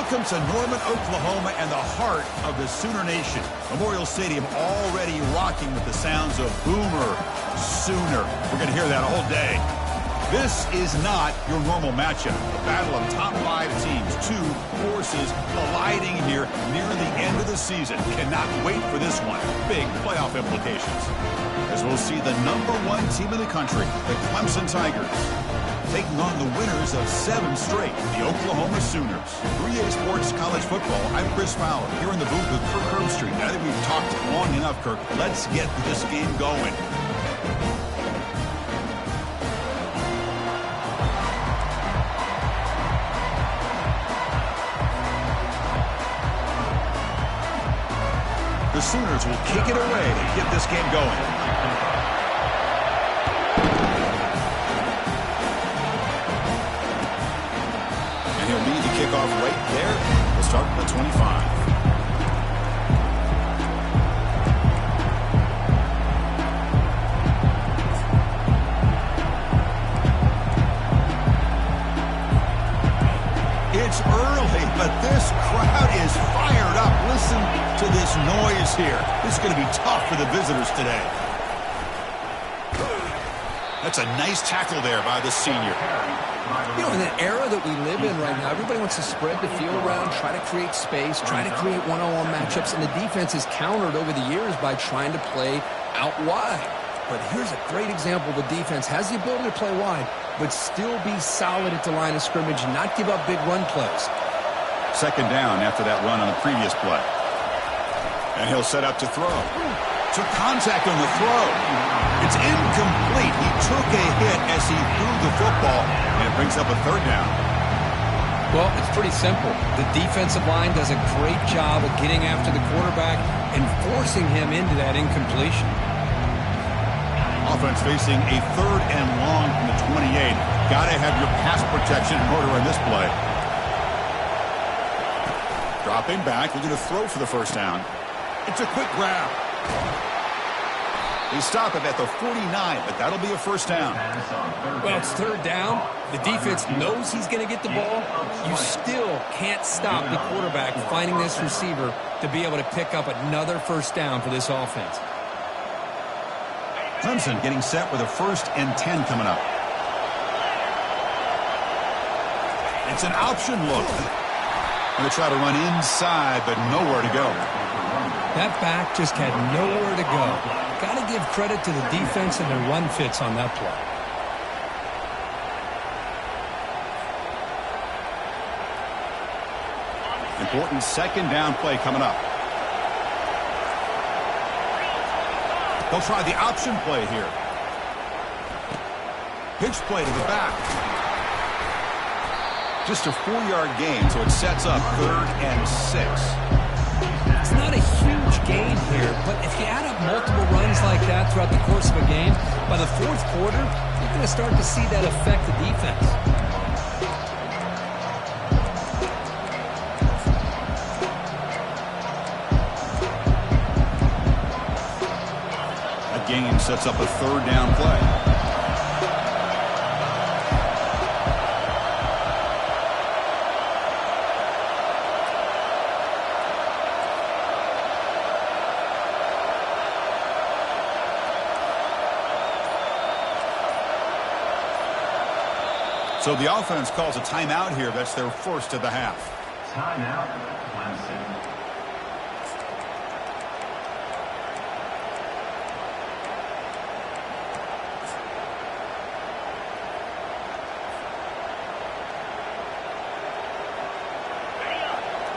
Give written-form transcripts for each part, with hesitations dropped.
Welcome to Norman, Oklahoma, and the heart of the Sooner Nation. Memorial Stadium already rocking with the sounds of Boomer Sooner. We're going to hear that all day. This is not your normal matchup. A battle of top 5 teams, 2 forces colliding here near the end of the season. Cannot wait for this one. Big playoff implications. As we'll see the #1 team in the country, the Clemson Tigers, taking on the winners of 7 straight, the Oklahoma Sooners. 3A Sports College Football, I'm Chris Fowler, here in the booth with Kirk Herbstreit. I think we've talked long enough, Kirk. Let's get this game going. The Sooners will kick it away to get this game going. He'll lead the kickoff right there. We'll start at the 25. It's early, but this crowd is fired up. Listen to this noise here. This is going to be tough for the visitors today. That's a nice tackle there by the senior. You know, in the era that we live in right now, everybody wants to spread the field around, try to create space, try to create one-on-one matchups, and the defense is countered over the years by trying to play out wide. But here's a great example. The defense has the ability to play wide, but still be solid at the line of scrimmage and not give up big run plays. Second down after that run on the previous play. And he'll set up to throw. Took contact on the throw. It's incomplete. He took a hit as he threw the football, and it brings up a 3rd down. Well, it's pretty simple. The defensive line does a great job of getting after the quarterback and forcing him into that incompletion. Offense facing a 3rd and long from the 28. Got to have your pass protection in order on this play. Dropping back, looking to throw for the 1st down. It's a quick grab. They stop him at the 49, but that'll be a 1st down. Well, it's 3rd down. The defense knows he's going to get the ball. You still can't stop the quarterback finding this receiver to be able to pick up another 1st down for this offense. Clemson getting set with a 1st and 10 coming up. It's an option look. Going to try to run inside, but nowhere to go. That back just had nowhere to go. Got to give credit to the defense and their run fits on that play. Important 2nd down play coming up. They'll try the option play here. Pitch play to the back. Just a 4-yard gain, so it sets up 3rd and 6. It's not a huge gain here, but if you add up multiple runs like that throughout the course of a game, by the 4th quarter, you're going to start to see that affect the defense. That gain sets up a 3rd down play. So the offense calls a timeout here. That's their 1st of the half. Timeout, Clemson.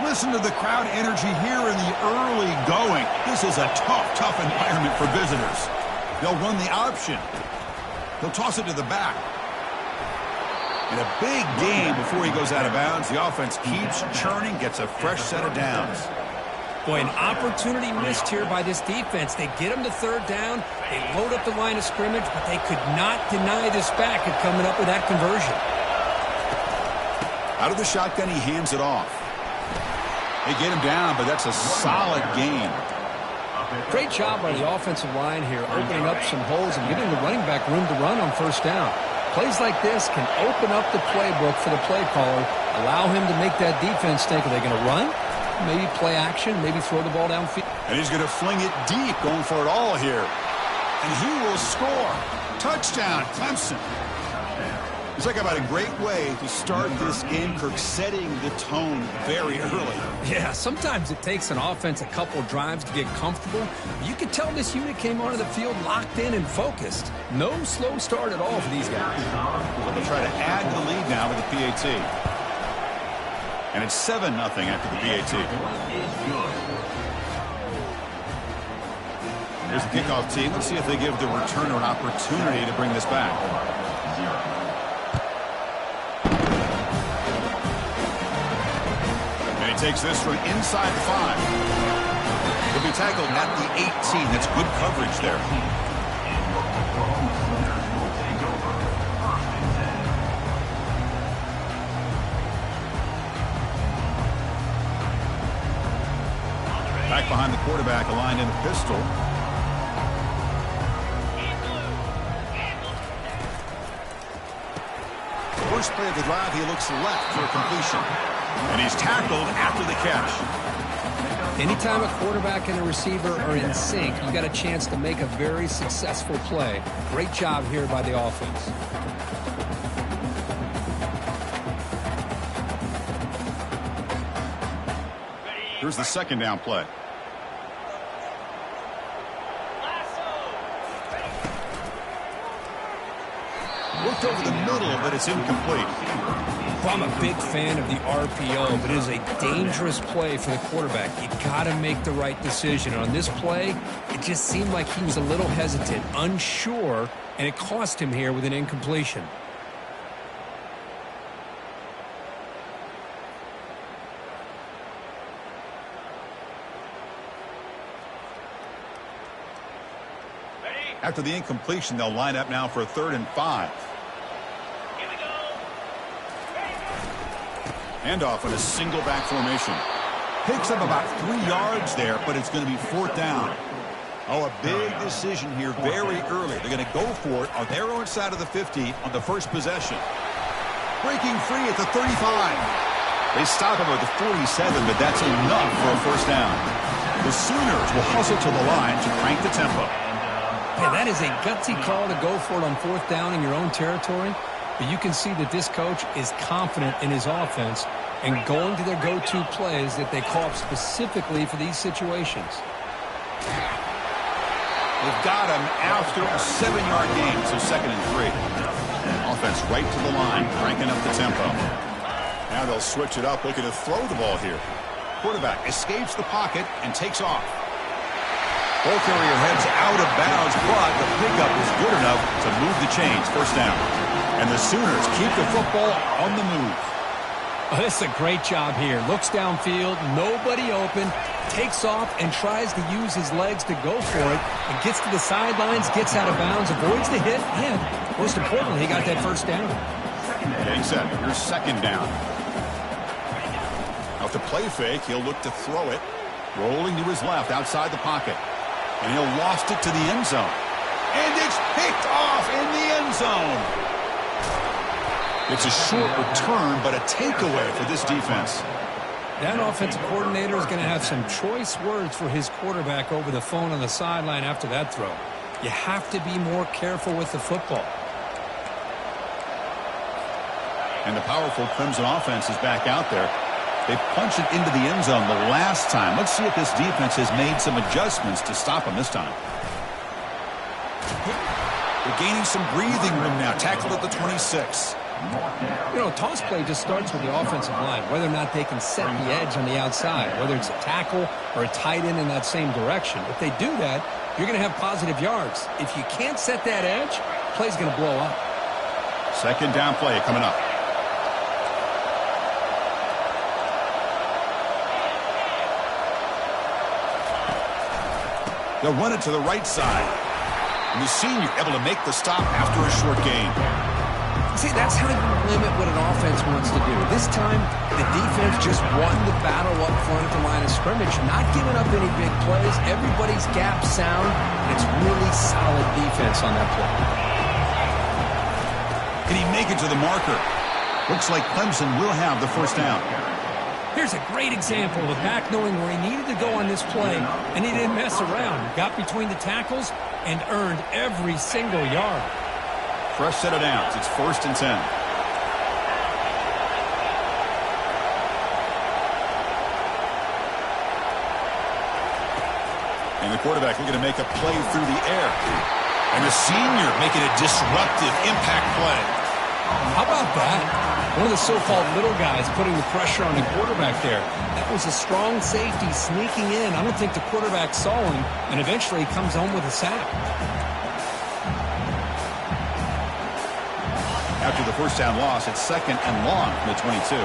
Listen to the crowd energy here in the early going. This is a tough environment for visitors. They'll run the option. They'll toss it to the back. And a big gain before he goes out of bounds. The offense keeps churning, gets a fresh set of downs. Boy, an opportunity missed here by this defense. They get him to 3rd down. They load up the line of scrimmage, but they could not deny this back at coming up with that conversion. Out of the shotgun, he hands it off. They get him down, but that's a solid gain. Great job by the offensive line here, opening up some holes and giving the running back room to run on 1st down. Plays like this can open up the playbook for the play caller Allow him to make that defense think, are they going to run? Maybe play action, maybe throw the ball downfield. And he's going to fling it deep, going for it all here. And he will score. Touchdown, Clemson. It's like about a great way to start this game, Kirk, setting the tone very early. Yeah, sometimes it takes an offense a couple drives to get comfortable. You can tell this unit came onto the field locked in and focused. No slow start at all for these guys. Well, they'll try to add to the lead now with the PAT. And it's 7-0 after the PAT. Here's the kickoff team. Let's see if they give the returner an opportunity to bring this back. And he takes this from inside the 5. He'll be tackled at the 18. That's good coverage there. Back behind the quarterback, aligned in the pistol. First play of the drive, he looks left for a completion. And he's tackled after the catch. Anytime a quarterback and a receiver are in sync, you got a chance to make a very successful play. Great job here by the offense. Here's the second down play. Worked over the middle, but it's incomplete. Well, I'm a big fan of the RPO, but it is a dangerous play for the quarterback. You got to make the right decision. On this play, it just seemed like he was a little hesitant, unsure, and it cost him here with an incompletion. After the incompletion, they'll line up now for a 3rd and 5. Handoff in a single back formation. Picks up about 3 yards there, but it's going to be 4th down. Oh, a big decision here very early. They're going to go for it on their own side of the 50 on the first possession. Breaking free at the 35. They stop him at the 47, but that's enough for a 1st down. The Sooners will hustle to the line to crank the tempo. Yeah, that is a gutsy call to go for it on 4th down in your own territory. But you can see that this coach is confident in his offense and going to their go-to plays that they call up specifically for these situations. They've got him after a 7-yard gain, so 2nd and 3. Offense right to the line, cranking up the tempo. Now they'll switch it up, looking to throw the ball here. Quarterback escapes the pocket and takes off. Ball carrier heads out of bounds, but the pickup is good enough to move the chains. 1st down. And the Sooners keep the football on the move. Oh, this is a great job here. Looks downfield, nobody open, takes off and tries to use his legs to go for it. And gets to the sidelines, gets out of bounds, avoids the hit, and most importantly, he got that 1st down. Getting set. Here's 2nd down. Off the play fake, he'll look to throw it. Rolling to his left outside the pocket. And he'll lost it to the end zone. And it's picked off in the end zone. It's a short return, but a takeaway for this defense. That offensive coordinator is going to have some choice words for his quarterback over the phone on the sideline after that throw. You have to be more careful with the football. And the powerful Clemson offense is back out there. They punched it into the end zone the last time. Let's see if this defense has made some adjustments to stop them this time. They're gaining some breathing room now. Tackled at the 26. You know, a toss play just starts with the offensive line, whether or not they can set the edge on the outside, whether it's a tackle or a tight end in that same direction. If they do that, you're going to have positive yards. If you can't set that edge, play's going to blow up. 2nd down play coming up. They'll run it to the right side. And the senior able to make the stop after a short gain. See, that's how you limit what an offense wants to do. This time, the defense just won the battle up front at the line of scrimmage, not giving up any big plays. Everybody's gap sound, and it's really solid defense on that play. Can he make it to the marker? Looks like Clemson will have the first down. Here's a great example of a back knowing where he needed to go on this play, and he didn't mess around. He got between the tackles and earned every single yard. Fresh set of downs. It's 1st and 10. And the quarterback looking to make a play through the air. And the senior making a disruptive impact play. How about that? One of the so-called little guys putting the pressure on the quarterback there. That was a strong safety sneaking in. I don't think the quarterback saw him, and eventually he comes home with a sack. After the first down loss, it's 2nd and long from the 22.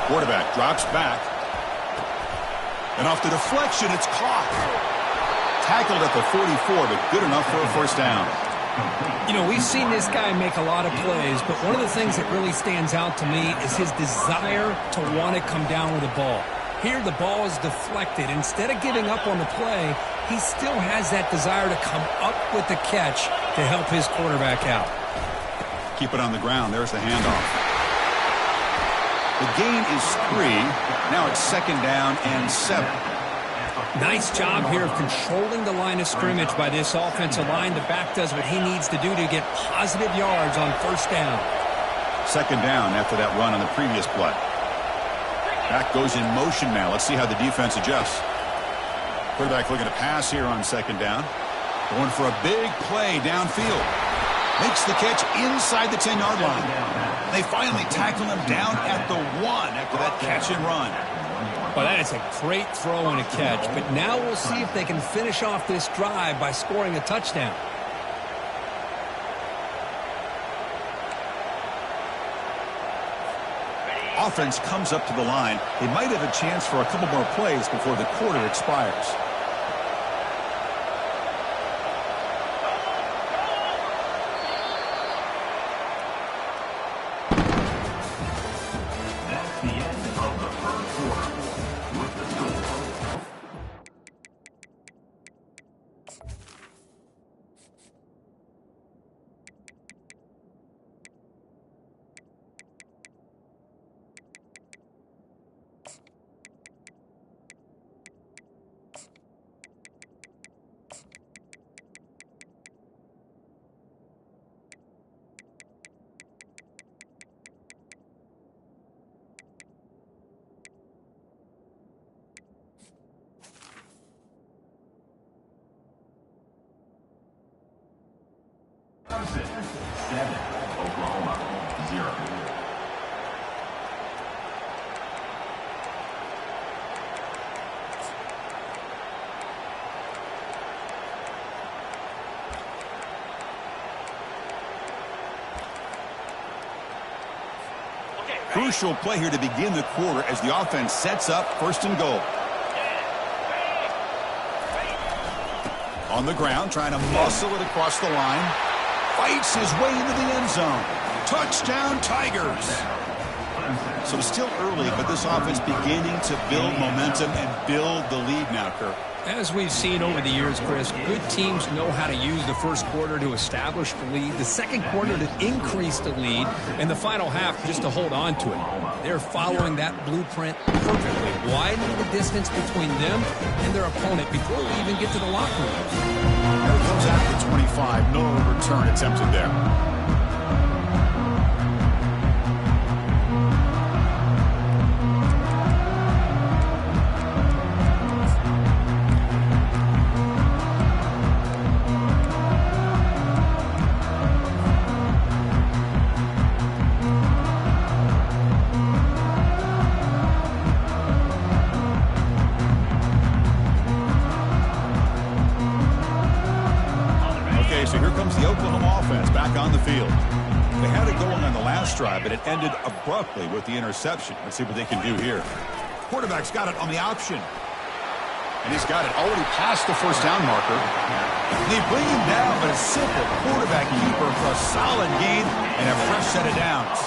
Quarterback drops back. And off the deflection, it's caught. Tackled at the 44, but good enough for a first down. You know, we've seen this guy make a lot of plays, but one of the things that really stands out to me is his desire to want to come down with the ball. Here, the ball is deflected. Instead of giving up on the play, he still has that desire to come up with the catch to help his quarterback out. Keep it on the ground. There's the handoff. The gain is 3. Now it's 2nd down and 7. Nice job here of controlling the line of scrimmage by this offensive line. The back does what he needs to do to get positive yards on first down. 2nd down after that run on the previous play. Back goes in motion now. Let's see how the defense adjusts. Quarterback looking to pass here on 2nd down. Going for a big play downfield. Makes the catch inside the 10-yard line. They finally tackle him down at the 1 after that catch and run. Well, that is a great throw and a catch, but now we'll see if they can finish off this drive by scoring a touchdown. Offense comes up to the line. They might have a chance for a couple more plays before the quarter expires. Clemson 7, Oklahoma 0. Crucial play here to begin the quarter as the offense sets up 1st and goal. On the ground, trying to muscle it across the line. Fights his way into the end zone. Touchdown, Tigers. So still early, but this offense beginning to build momentum and build the lead now, Kirk. As we've seen over the years, Chris, good teams know how to use the first quarter to establish the lead, the second quarter to increase the lead, and the final half just to hold on to it. They're following that blueprint perfectly, widening the distance between them and their opponent before we even get to the locker room. Here comes out the 25. No return attempted there. So here comes the Oklahoma offense back on the field. They had it going on the last drive, but it ended abruptly with the interception. Let's see what they can do here. Quarterback's got it on the option. And he's got it already past the first down marker. They bring him down, but a simple quarterback keeper for a solid gain and a fresh set of downs.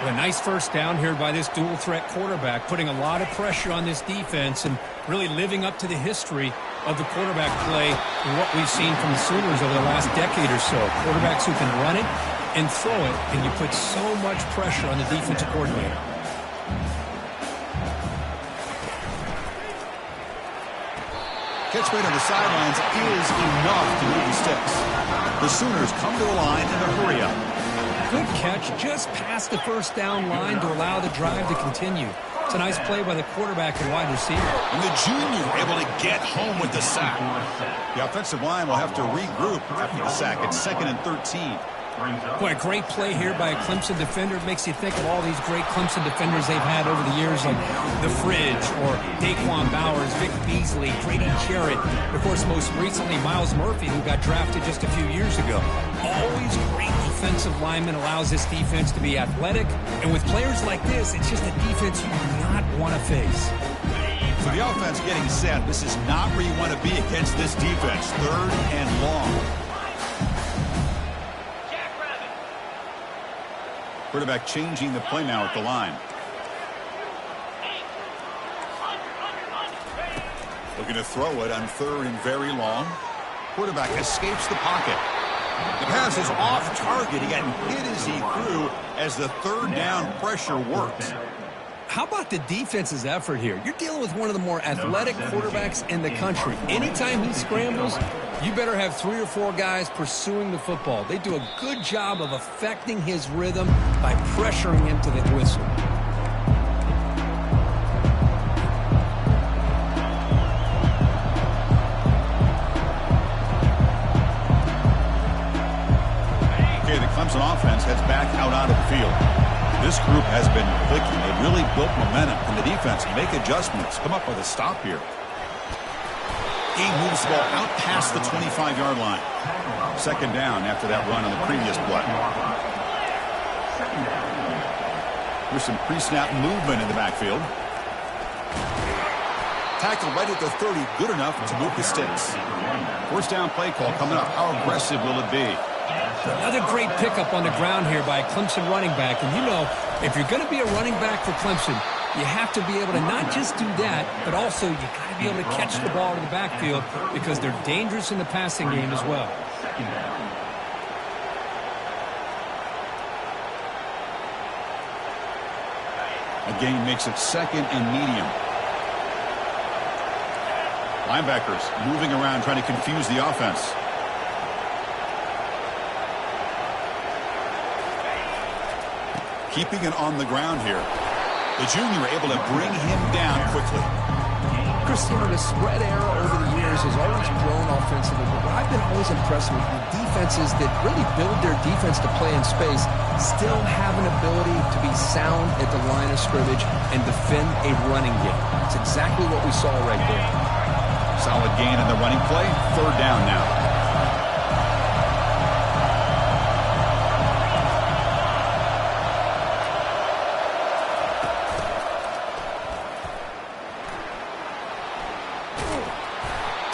A nice first down here by this dual-threat quarterback, putting a lot of pressure on this defense and really living up to the history of the quarterback play and what we've seen from the Sooners over the last decade or so. Quarterbacks who can run it and throw it, and you put so much pressure on the defensive coordinator. Catch rate on the sidelines is enough to move the sticks. The Sooners come to the line in a hurry-up. Good catch just past the first down line to allow the drive to continue. It's a nice play by the quarterback and wide receiver. And the junior able to get home with the sack. The offensive line will have to regroup after the sack. It's 2nd and 13. Boy, a great play here by a Clemson defender. It makes you think of all these great Clemson defenders they've had over the years, like The Fridge or Daquan Bowers, Vic Beasley, Grady Jarrett. Of course, most recently, Miles Murphy, who got drafted just a few years ago. Always great defensive lineman, allows this defense to be athletic. And with players like this, it's just a defense you do not want to face. So the offense getting set. This is not where you want to be against this defense. 3rd and long. Quarterback changing the play now at the line. Looking to throw it on 3rd and very long. Quarterback escapes the pocket. The pass is off target. He got hit as he threw as the 3rd down pressure worked. How about the defense's effort here? You're dealing with one of the more athletic quarterbacks in the country. Anytime he scrambles, you better have 3 or 4 guys pursuing the football. They do a good job of affecting his rhythm by pressuring him to the whistle. Okay, the Clemson offense heads back out onto the field. This group has been clicking. They've really built momentum. And the defense make adjustments. Come up with a stop here. He moves the ball out past the 25-yard line. 2nd down after that run on the previous play. There's some pre-snap movement in the backfield. Tackle right at the 30, good enough to move the sticks. 1st down play call coming up. How aggressive will it be? Another great pickup on the ground here by a Clemson running back. And you know, if you're going to be a running back for Clemson, you have to be able to not just do that, but also you got to be able to catch the ball in the backfield because they're dangerous in the passing game as well. A gain makes it 2nd and medium. Linebackers moving around trying to confuse the offense. Keeping it on the ground here. The junior able to bring him down quickly. Christina, the spread era over the years has always grown offensively, but what I've been always impressed with defenses that really build their defense to play in space still have an ability to be sound at the line of scrimmage and defend a running game. It's exactly what we saw right there. Solid gain in the running play. 3rd down now.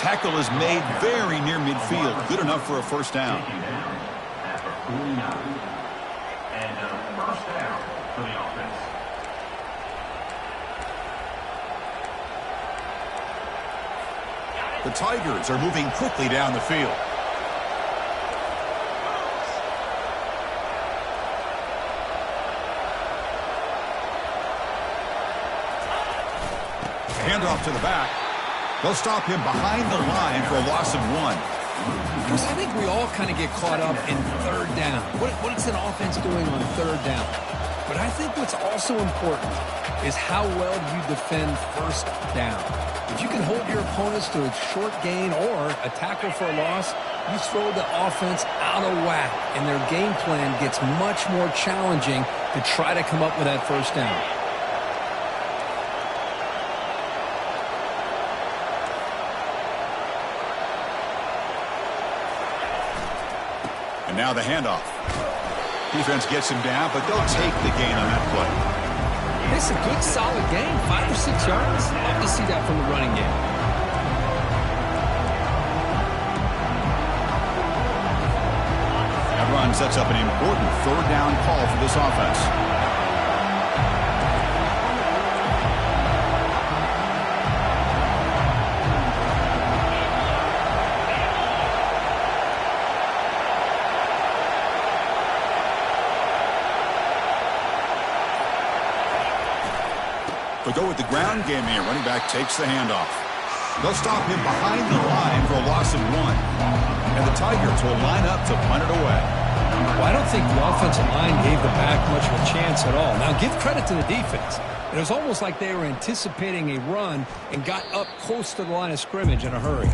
Tackle is made very near midfield. Good enough for a 1st down. After 49. And a 1st down for the offense. The Tigers are moving quickly down the field. Handoff to the back. They'll stop him behind the line for a loss of 1. Chris, I think we all kind of get caught up in 3rd down. What is an offense doing on 3rd down? But I think what's also important is how well you defend 1st down. If you can hold your opponents to a short gain or a tackle for a loss, you throw the offense out of whack, and their game plan gets much more challenging to try to come up with that 1st down. And now the handoff. Defense gets him down, but they'll take the gain on that play. It's a good, solid game. 5 or 6 yards. Love to see that from the running game. and sets up an important third down call for this offense. They'll go with the ground game here. Running back takes the handoff. They'll stop him behind the line for a loss of 1. And the Tigers will line up to punt it away. Well, I don't think the offensive line gave the back much of a chance at all. Now, give credit to the defense. It was almost like they were anticipating a run and got up close to the line of scrimmage in a hurry.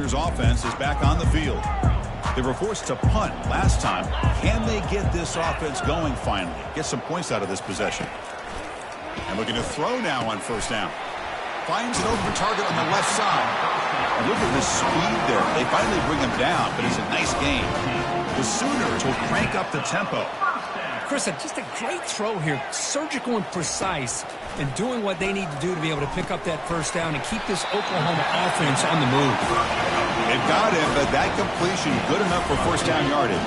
Offense is back on the field. They were forced to punt last time. Can they get this offense going finally? Get some points out of this possession. And looking to throw now on first down. Finds an open target on the left side. And look at the speed there. They finally bring him down, but it's a nice game. The Sooners will crank up the tempo. Chris, just a great throw here. Surgical and precise and doing what they need to do to be able to pick up that first down and keep this Oklahoma offense on the move. They've got him, but that completion good enough for first down yardage.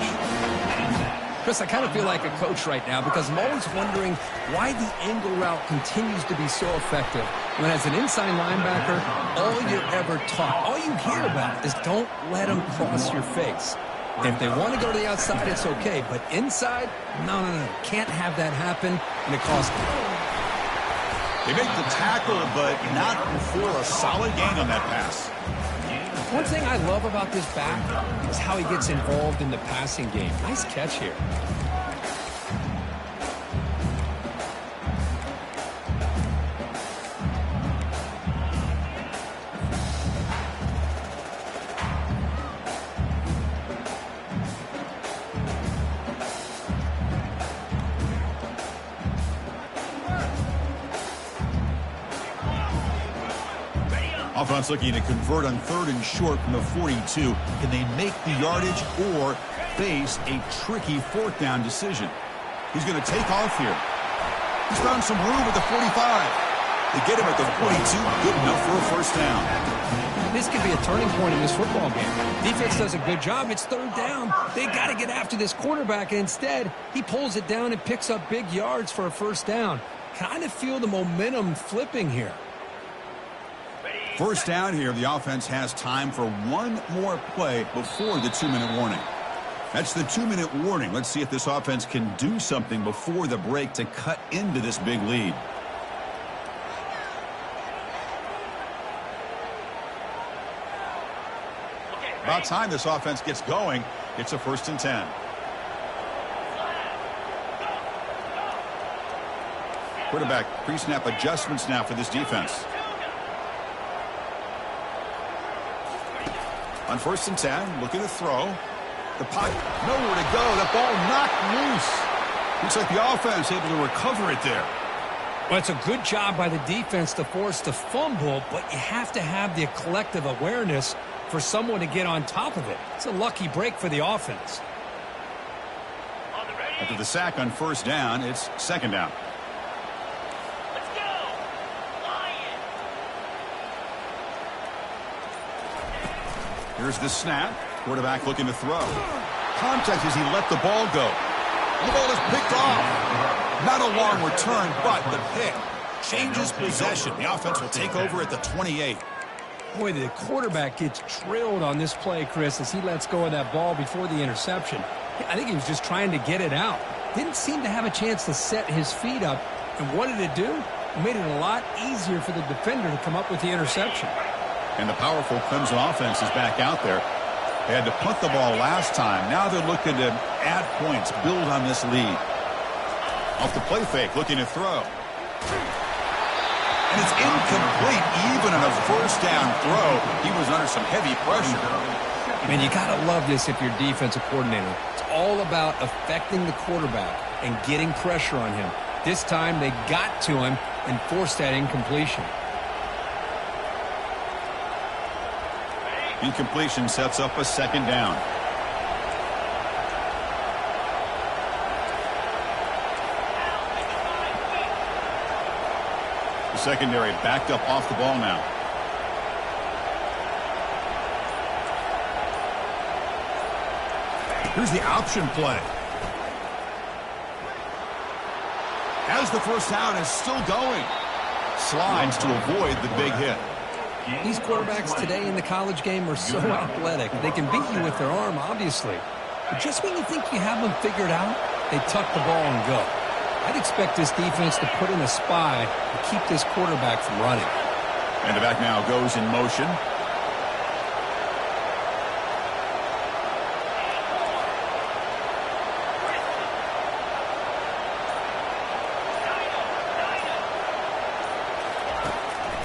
Chris, I kind of feel like a coach right now because I'm always wondering why the angle route continues to be so effective when as an inside linebacker, all you're ever taught, all you hear about is don't let them cross your face. If they want to go to the outside, it's okay. But inside, no. Can't have that happen, and it costs them. They make the tackle, but not for a solid gain on that pass. One thing I love about this back is how he gets involved in the passing game. Nice catch here. Offense looking to convert on 3rd and short from the 42. Can they make the yardage or face a tricky 4th down decision? He's going to take off here. He's found some room at the 45. They get him at the 42. Good enough for a first down. This could be a turning point in this football game. Defense does a good job. It's 3rd down. They got to get after this quarterback, and instead, he pulls it down and picks up big yards for a first down. Kind of feel the momentum flipping here. First down here, the offense has time for one more play before the 2-minute warning. That's the 2-minute warning. Let's see if this offense can do something before the break to cut into this big lead. About time this offense gets going. It's a 1st and 10. Quarterback pre-snap adjustments now for this defense. On 1st and 10, looking to throw. The pocket, nowhere to go. The ball knocked loose. Looks like the offense able to recover it there. Well, it's a good job by the defense to force the fumble, but you have to have the collective awareness for someone to get on top of it. It's a lucky break for the offense. After the sack on 1st down, it's 2nd down. Here's the snap. Quarterback looking to throw. Contact as he let the ball go. The ball is picked off. Not a long return, but the pick changes possession. The offense will take over at the 28. Boy, the quarterback gets drilled on this play, Chris, as he lets go of that ball before the interception. I think he was just trying to get it out. Didn't seem to have a chance to set his feet up. And what did it do? It made it a lot easier for the defender to come up with the interception. And the powerful Clemson offense is back out there. They had to punt the ball last time. Now they're looking to add points, build on this lead. Off the play fake, looking to throw. And it's incomplete, even on a 1st down throw. He was under some heavy pressure. Man, you got to love this if you're defensive coordinator. It's all about affecting the quarterback and getting pressure on him. This time they got to him, and forced that incompletion. Incompletion sets up a second down. The secondary backed up off the ball now. Here's the option play. As the first down is still going. Slides to avoid the big hit. These quarterbacks today in the college game are so athletic. They can beat you with their arm, obviously. But just when you think you have them figured out, they tuck the ball and go. I'd expect this defense to put in a spy to keep this quarterback from running. And the back now goes in motion.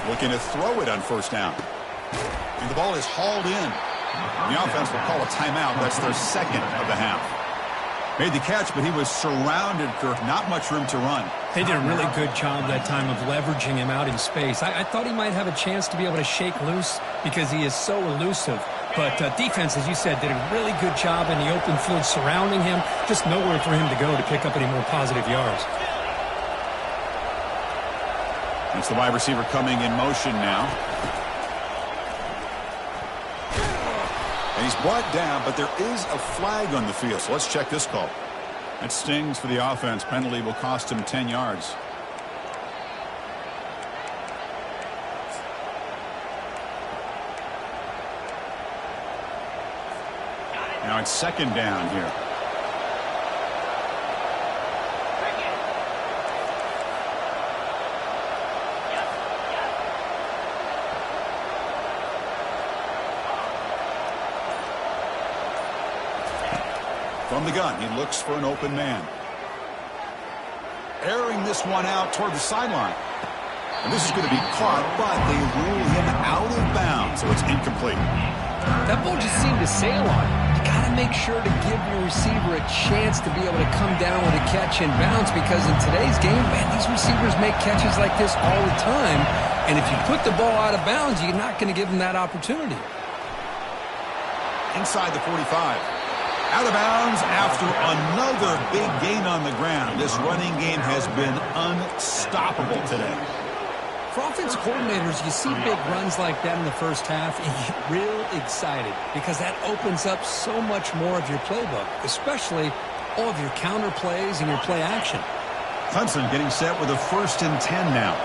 Looking to throw it on first down. And the ball is hauled in. The offense will call a timeout. That's their second of the half. Made the catch, but he was surrounded, Kirk. Not much room to run. They did a really good job that time of leveraging him out in space. I thought he might have a chance to be able to shake loose because he is so elusive. But defense, as you said, did a really good job in the open field surrounding him. Just nowhere for him to go to pick up any more positive yards. It's the wide receiver coming in motion now. And he's brought down, but there is a flag on the field. So let's check this call. It stings for the offense. Penalty will cost him 10 yards. Now it's second down here. From the gun, he looks for an open man. Airing this one out toward the sideline. And this is going to be caught, but they rule him out of bounds, so it's incomplete. That ball just seemed to sail on him. You got to make sure to give your receiver a chance to be able to come down with a catch and bounce, because in today's game, man, these receivers make catches like this all the time. And if you put the ball out of bounds, you're not going to give them that opportunity. Inside the 45. Out of bounds after another big gain on the ground. This running game has been unstoppable today. For offense coordinators, you see big runs like that in the first half and you get real excited because that opens up so much more of your playbook, especially all of your counter plays and your play action. Clemson getting set with a 1st and 10 now.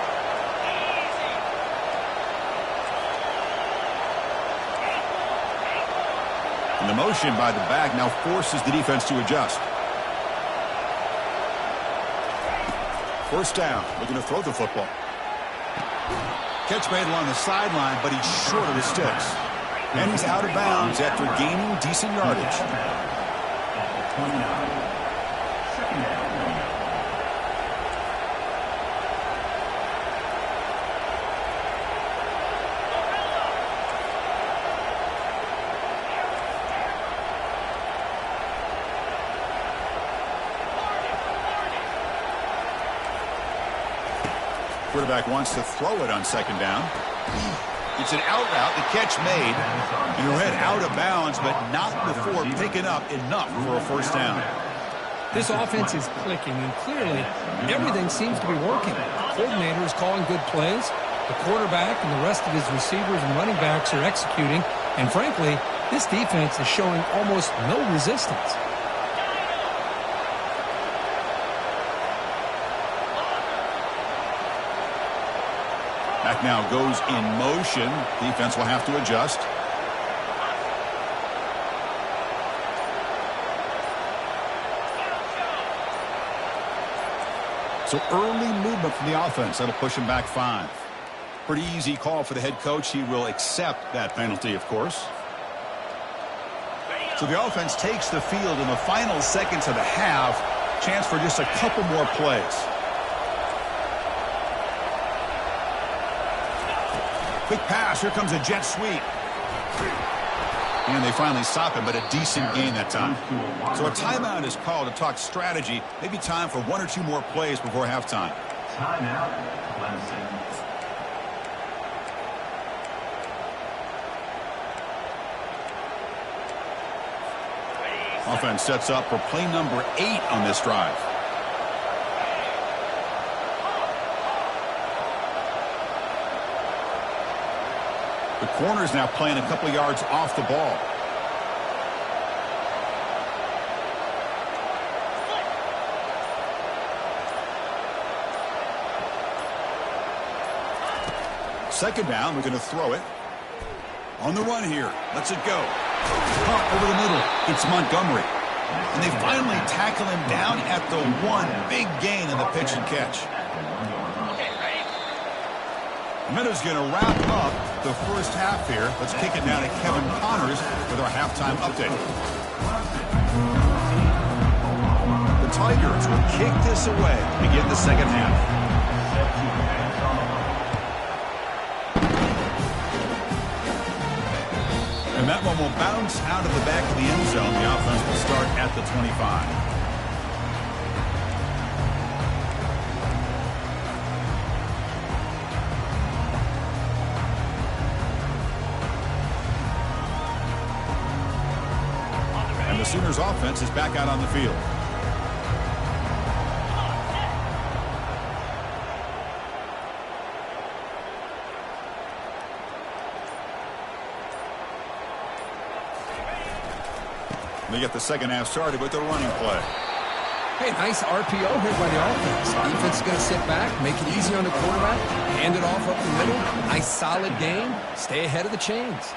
And the motion by the back now forces the defense to adjust. First down, looking to throw the football. Catch made along the sideline, but he's short of the sticks. And he's out of bounds after gaining decent yardage. 29. Second down. Quarterback wants to throw it on second down. It's an out route. The catch made. And read out of bounds, but not before picking up enough for a first down. This offense is clicking, and clearly everything seems to be working. The coordinator is calling good plays. The quarterback and the rest of his receivers and running backs are executing. And frankly, this defense is showing almost no resistance. Back now goes in motion. Defense will have to adjust. So early movement from the offense. That'll push him back 5. Pretty easy call for the head coach. He will accept that penalty, of course. So the offense takes the field in the final seconds of the half. Chance for just a couple more plays. Quick pass. Here comes a jet sweep. And they finally stop him, but a decent gain that time. So a timeout is called to talk strategy. Maybe time for 1 or 2 more plays before halftime. Timeout. Clemson. Offense sets up for play number 8 on this drive. The corner's now playing a couple yards off the ball. Second down, we're going to throw it. On the run here. Let's it go. Caught over the middle. It's Montgomery. And they finally tackle him down at the 1. Big gain in the pitch and catch. The Meadows going to wrap up the first half here. Let's kick it now to Kevin Connors with our halftime update. The Tigers will kick this away to begin the second half. And that one will bounce out of the back of the end zone. The offense will start at the 25. And the Sooners offense is back out on the field. They get the second half started with the running play. Hey, nice RPO here by the offense. Defense is going to sit back, make it easy on the quarterback, hand it off up the middle. Nice solid game. Stay ahead of the chains.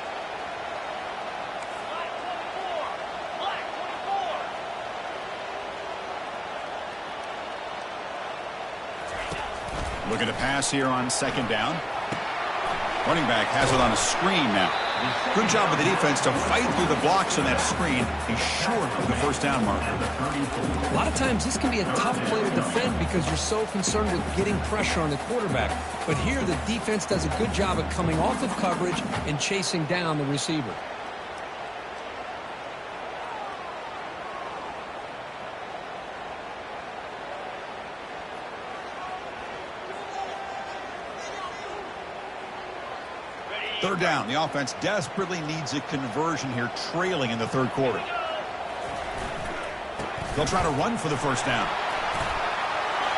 Looking to pass here on second down. Running back has it on a screen now. Good job of the defense to fight through the blocks on that screen. He's short of the first down marker. A lot of times this can be a tough play to defend because you're so concerned with getting pressure on the quarterback. But here the defense does a good job of coming off of coverage and chasing down the receiver. Third down. The offense desperately needs a conversion here, trailing in the third quarter. They'll try to run for the first down.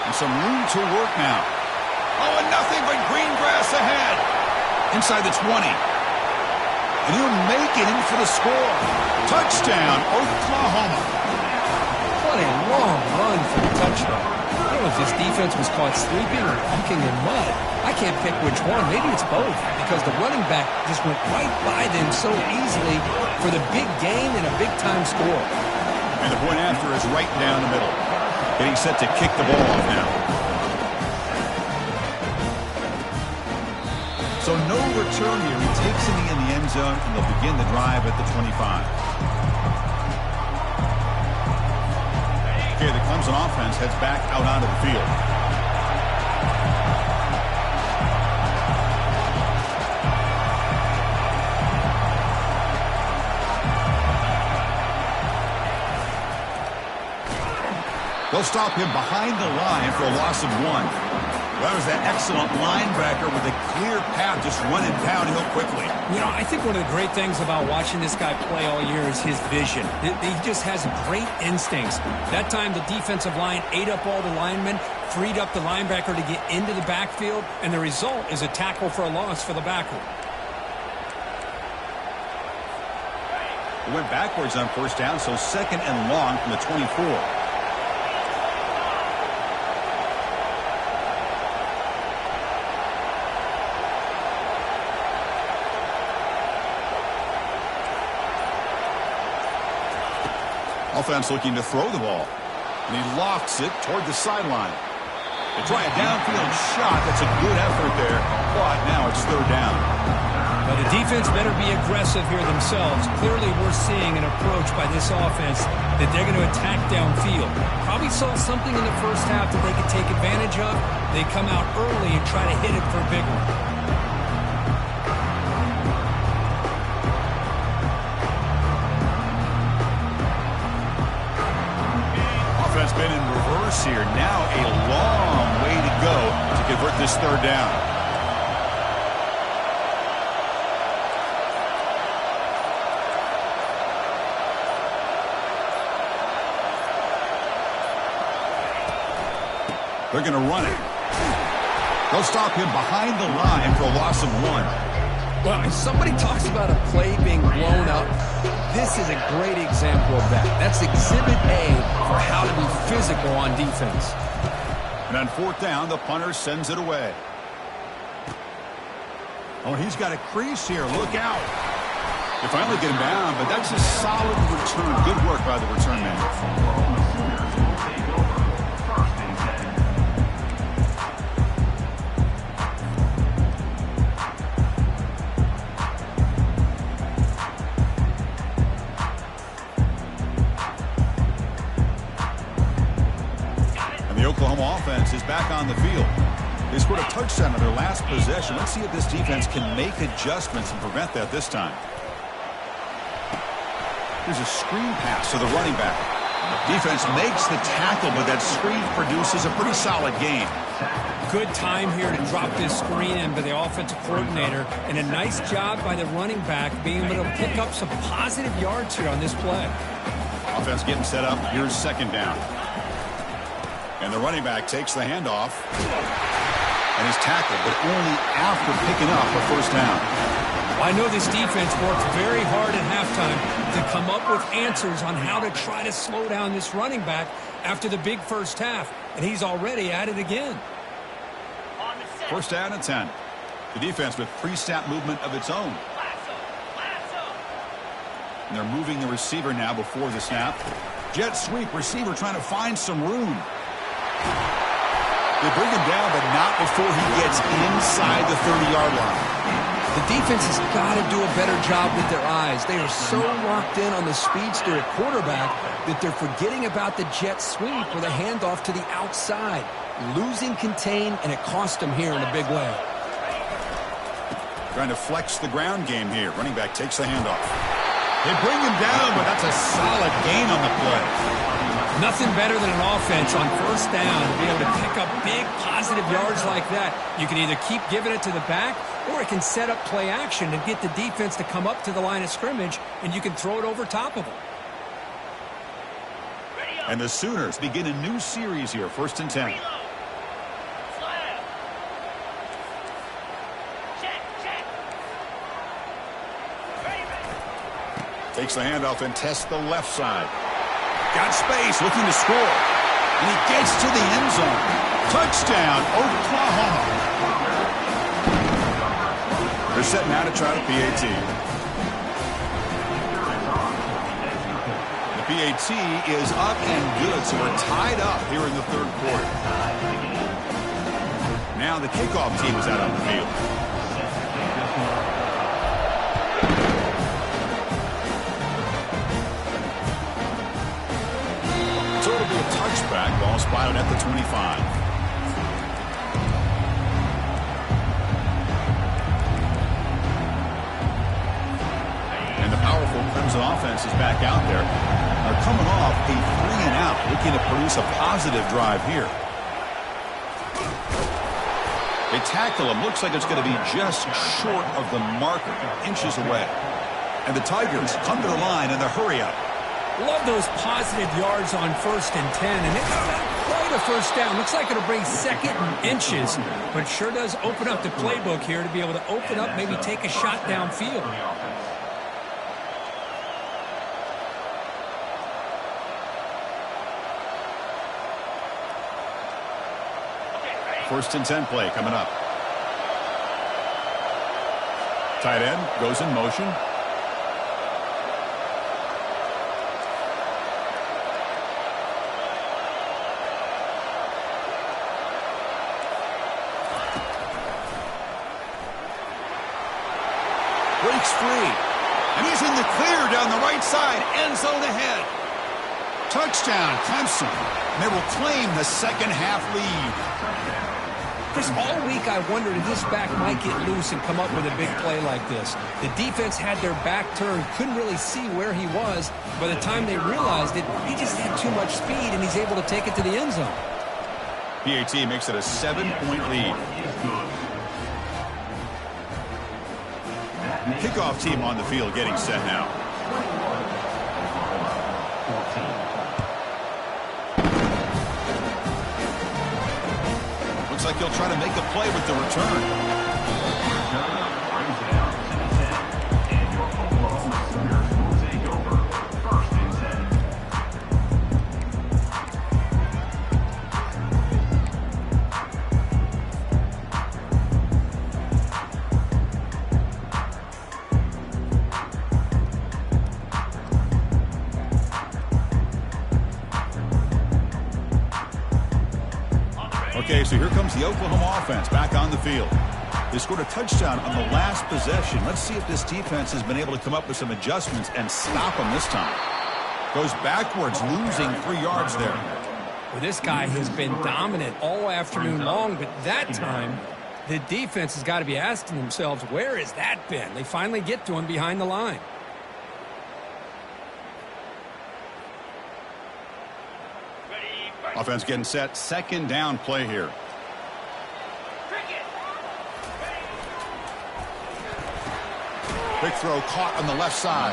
And some room to work now. Oh, and nothing but green grass ahead. Inside the 20. And he'll make it in for the score. Touchdown, Oklahoma. What a long run for the touchdown. I don't know if this defense was caught sleeping or walking in mud. I can't pick which one. Maybe it's both because the running back just went right by them so easily for the big gain and a big-time score. And the point after is right down the middle. Getting set to kick the ball off now. So no return here. He takes it in the end zone, and they'll begin the drive at the 25. Okay, the Clemson offense heads back out onto the field. They'll stop him behind the line for a loss of 1. That was that excellent linebacker with a clear path just running downhill quickly. You know, I think one of the great things about watching this guy play all year is his vision. He just has great instincts. That time the defensive line ate up all the linemen, freed up the linebacker to get into the backfield, and the result is a tackle for a loss for the backer. It went backwards on first down, so second and long from the 24. Offense looking to throw the ball. And he lofts it toward the sideline. They try a downfield shot. That's a good effort there. But now it's third down. Now the defense better be aggressive here themselves. Clearly we're seeing an approach by this offense that they're going to attack downfield. Probably saw something in the first half that they could take advantage of. They come out early and try to hit it for a big one. Been in reverse here. Now a long way to go to convert this this third down. They're going to run it. They'll stop him behind the line for a loss of 1. Well, if somebody talks about a play being blown up, this is a great example of that. That's Exhibit A for how to be physical on defense. And on fourth down, the punter sends it away. Oh, he's got a crease here. Look out. They finally get him down, but that's a solid return. Good work by the return man. Oklahoma offense is back on the field. They scored a touchdown on their last possession. Let's see if this defense can make adjustments and prevent that this time. There's a screen pass to the running back. Defense makes the tackle, but that screen produces a pretty solid gain. Good time here to drop this screen in by the offensive coordinator, and a nice job by the running back being able to pick up some positive yards here on this play. Offense getting set up. Here's second down. And the running back takes the handoff and is tackled, but only after picking up a first down. Well, I know this defense worked very hard at halftime to come up with answers on how to try to slow down this running back after the big first half, and he's already at it again. First down and 10. The defense with pre-snap movement of its own. And they're moving the receiver now before the snap. Jet sweep, receiver trying to find some room. They bring him down, but not before he gets inside the 30-yard line. The defense has got to do a better job with their eyes. They are so locked in on the speedster at quarterback that they're forgetting about the jet sweep or the handoff to the outside. Losing contain, and it cost them here in a big way. Trying to flex the ground game here. Running back takes the handoff. They bring him down, but that's a solid gain on the play. Nothing better than an offense on first down to be able to pick up big positive yards like that. You can either keep giving it to the back, or it can set up play action and get the defense to come up to the line of scrimmage, and you can throw it over top of them. And the Sooners begin a new series here, 1st and 10. Takes the handoff and tests the left side. Got space, looking to score. And he gets to the end zone. Touchdown, Oklahoma. They're setting out to try the PAT. The PAT is up and good, so we're tied up here in the third quarter. Now the kickoff team is out on the field. So it'll be a touchback. Ball spotted at the 25. And the powerful Crimson offense is back out there. They're coming off a 3-and-out, looking to produce a positive drive here. They tackle him. Looks like it's going to be just short of the marker, inches away. And the Tigers come to the line in the hurry-up. Love those positive yards on 1st and 10, and it's not quite a first down. Looks like it'll bring 2nd and inches, but sure does open up the playbook here to be able to open up, maybe take a shot downfield. First and 10 play coming up. Tight end goes in motion. Breaks free. And he's in the clear down the right side. End zone ahead. Touchdown, Clemson. And they will claim the second half lead. Chris, all week I wondered if this back might get loose and come up with a big play like this. The defense had their back turned, couldn't really see where he was. By the time they realized it, he just had too much speed, and he's able to take it to the end zone. PAT makes it a 7-point lead. Kickoff team on the field getting set now. Looks like he'll try to make a play with the return. Okay, so here comes the Oklahoma offense back on the field. They scored a touchdown on the last possession. Let's see if this defense has been able to come up with some adjustments and stop them this time. Goes backwards, losing 3 yards there. Well, this guy has been dominant all afternoon long, but that time, the defense has got to be asking themselves, where has that been? They finally get to him behind the line. Offense getting set. Second down play here. Big throw caught on the left side.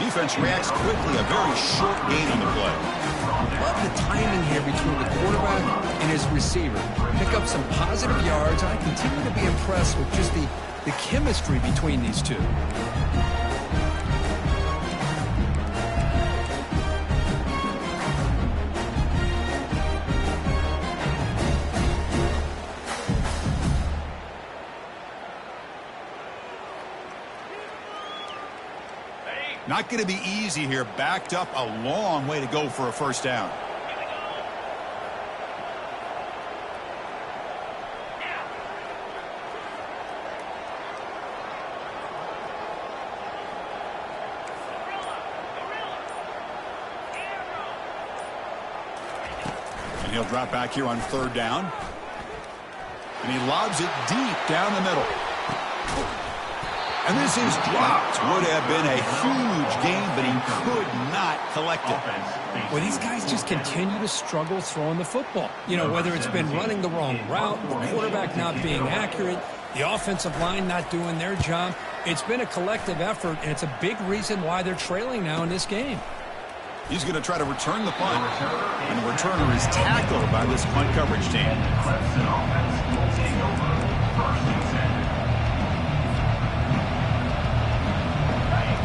Defense reacts quickly. A very short gain on the play. Love the timing here between the quarterback and his receiver. Pick up some positive yards. I continue to be impressed with just the chemistry between these two. Not going to be easy here. Backed up a long way to go for a first down. And he'll drop back here on third down. And he lobs it deep down the middle. And this is dropped. Would have been a huge gain, but he could not collect it. Well, these guys just continue to struggle throwing the football. You know, whether it's been running the wrong route, the quarterback not being accurate, the offensive line not doing their job. It's been a collective effort, and it's a big reason why they're trailing now in this game. He's going to try to return the punt. And the returner is tackled by this punt coverage team.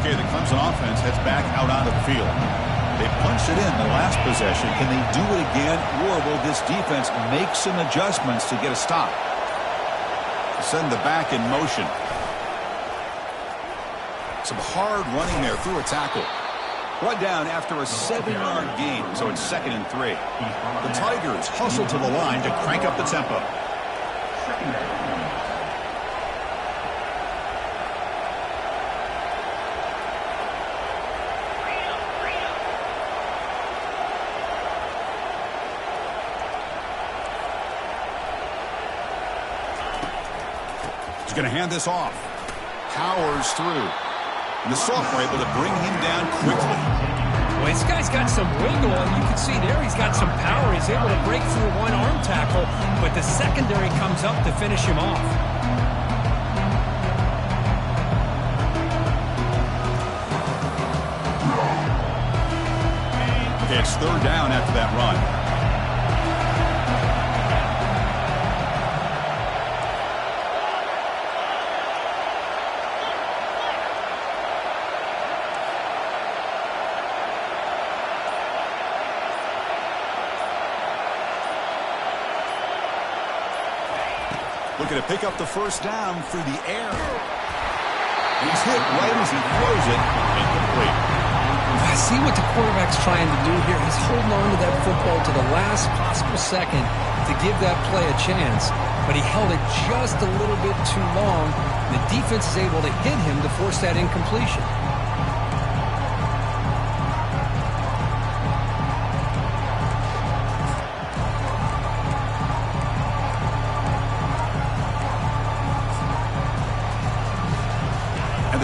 Okay, the Clemson offense heads back out onto the field. They punched it in the last possession. Can they do it again, or will this defense make some adjustments to get a stop? Send the back in motion. Some hard running there through a tackle. Brought down after a 7-yard gain, so it's 2nd and 3. The Tigers hustle to the line to crank up the tempo. He's going to hand this off. Powers through. And the sophomore able to bring him down quickly. Well, this guy's got some wiggle, and you can see there he's got some power. He's able to break through one arm tackle, but the secondary comes up to finish him off. Okay, it's third down after that run. Looking to pick up the first down through the air. He's hit right as he throws it. Incomplete. I see what the quarterback's trying to do here. He's holding on to that football to the last possible second to give that play a chance. But he held it just a little bit too long. The defense is able to hit him to force that incompletion.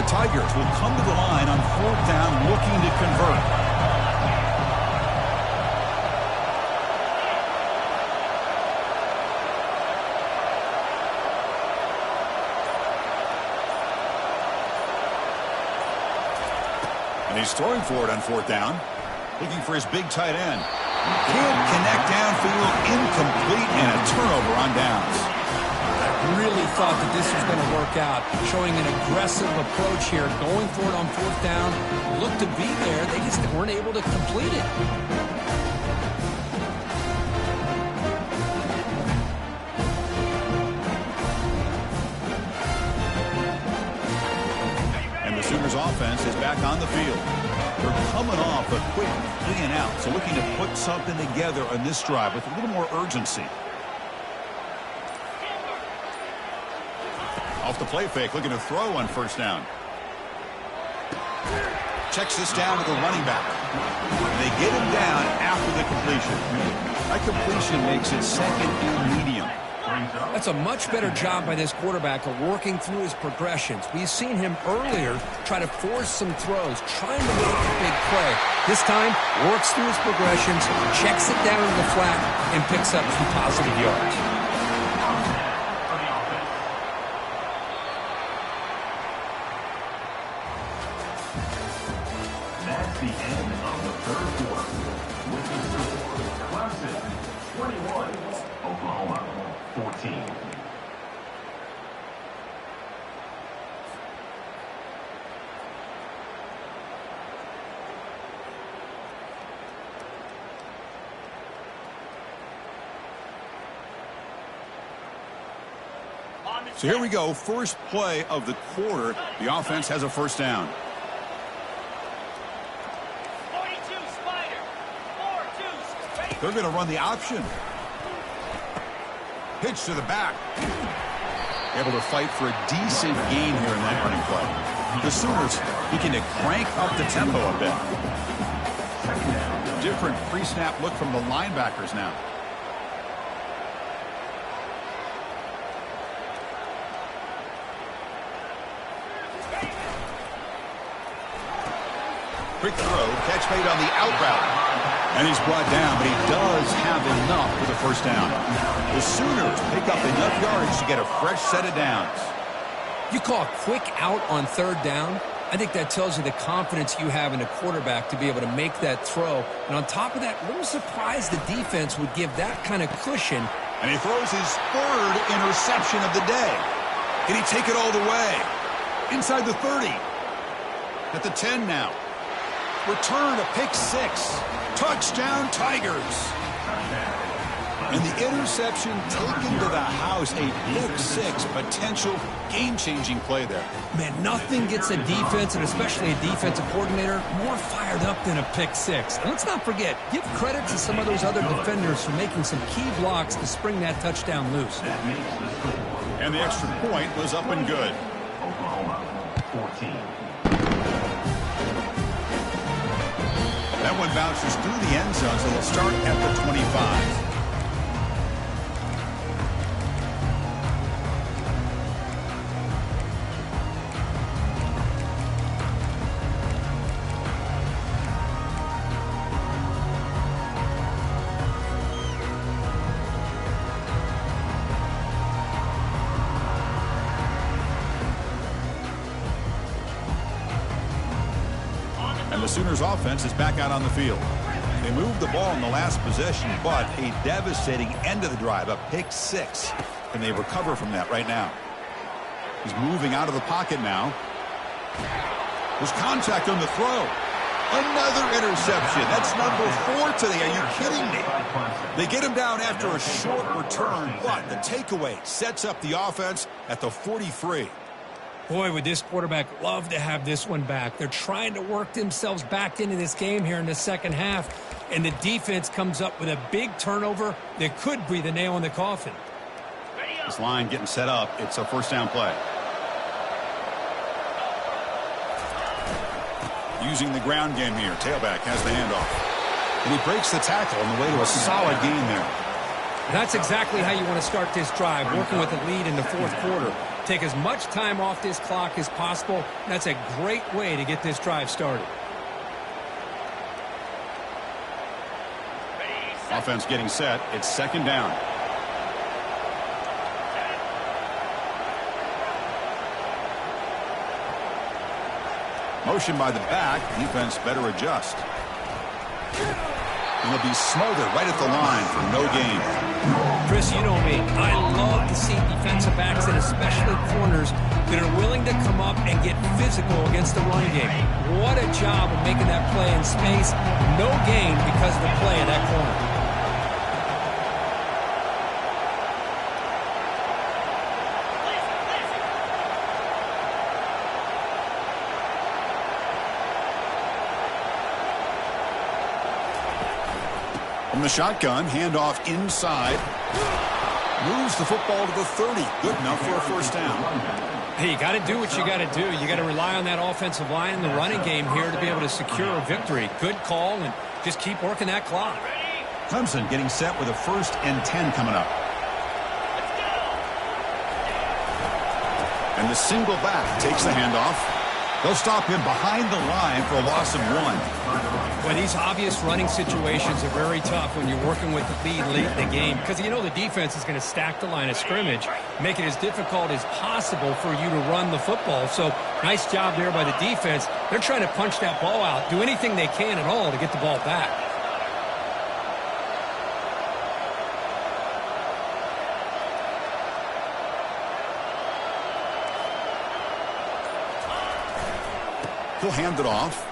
Tigers will come to the line on fourth down looking to convert. And he's throwing for it on 4th down. Looking for his big tight end. Can't connect downfield. Incomplete and a turnover on downs. I really thought that this was going to work out. Showing an aggressive approach here. Going for it on 4th down. Looked to be there. They just weren't able to complete it. Sooners offense is back on the field. They're coming off a quick 3-and-out, so looking to put something together on this drive with a little more urgency. Off the play fake, looking to throw on 1st down. Checks this down to the running back. They get him down after the completion. That completion makes it 2nd and medium. That's a much better job by this quarterback of working through his progressions. We've seen him earlier try to force some throws, trying to make a big play. This time, works through his progressions, checks it down to the flat, and picks up some positive yards. That's the end of the 3rd quarter. With the score, Clemson 21, Oklahoma 14. So here we go. First play of the quarter. The offense has a 1st down. 42 Spider. 4-2 They're going to run the option. Pitch to the back. Able to fight for a decent gain here in that running play. The Sooners looking to crank up the tempo a bit. Different pre-snap look from the linebackers now. Quick throw, catch made on the out route. And he's brought down, but he does have enough for the 1st down. The Sooners pick up enough yards to get a fresh set of downs. You call a quick out on 3rd down. I think that tells you the confidence you have in a quarterback to be able to make that throw. And on top of that, a little surprised the defense would give that kind of cushion. And he throws his 3rd interception of the day. Can he take it all the way? Inside the 30. At the 10 now. Return a pick 6. Touchdown Tigers. And the interception taken to the house. A pick 6 potential game-changing play there. Man, nothing gets a defense, and especially a defensive coordinator, more fired up than a pick 6. And let's not forget, give credit to some of those other defenders for making some key blocks to spring that touchdown loose. And the extra point was up and good. Oklahoma 14. That one bounces through the end zone, so they'll start at the 25. And the Sooners offense is back out on the field. They moved the ball in the last possession, but a devastating end of the drive, a pick 6. Can they recover from that right now? He's moving out of the pocket now. There's contact on the throw. Another interception. That's number 4 today. Are you kidding me? They get him down after a short return, but the takeaway sets up the offense at the 43. Boy, would this quarterback love to have this one back. They're trying to work themselves back into this game here in the 2nd half, and the defense comes up with a big turnover that could be the nail in the coffin. This line getting set up. It's a 1st down play. Using the ground game here. Tailback has the handoff. And he breaks the tackle on the way to a solid gain there. That's exactly how you want to start this drive, working with a lead in the 4th quarter. Take as much time off this clock as possible. That's a great way to get this drive started. Offense getting set. It's 2nd down. Motion by the back. Defense better adjust. And they'll be smothered right at the line for no gain. Chris, you know me. I love to see defensive backs and especially corners that are willing to come up and get physical against the run game. What a job of making that play in space. No gain because of the play of that corner. From the shotgun, handoff inside. Moves the football to the 30. Good enough for a first down. Hey, you got to do what you got to do. You got to rely on that offensive line in the running game here to be able to secure a victory. Good call, and just keep working that clock. Clemson getting set with a 1st and 10 coming up. And the single back takes the handoff. They'll stop him behind the line for a loss of 1. Well, these obvious running situations are very tough when you're working with the lead late in the game because you know the defense is going to stack the line of scrimmage, make it as difficult as possible for you to run the football. So nice job there by the defense. They're trying to punch that ball out, do anything they can at all to get the ball back. He'll hand it off.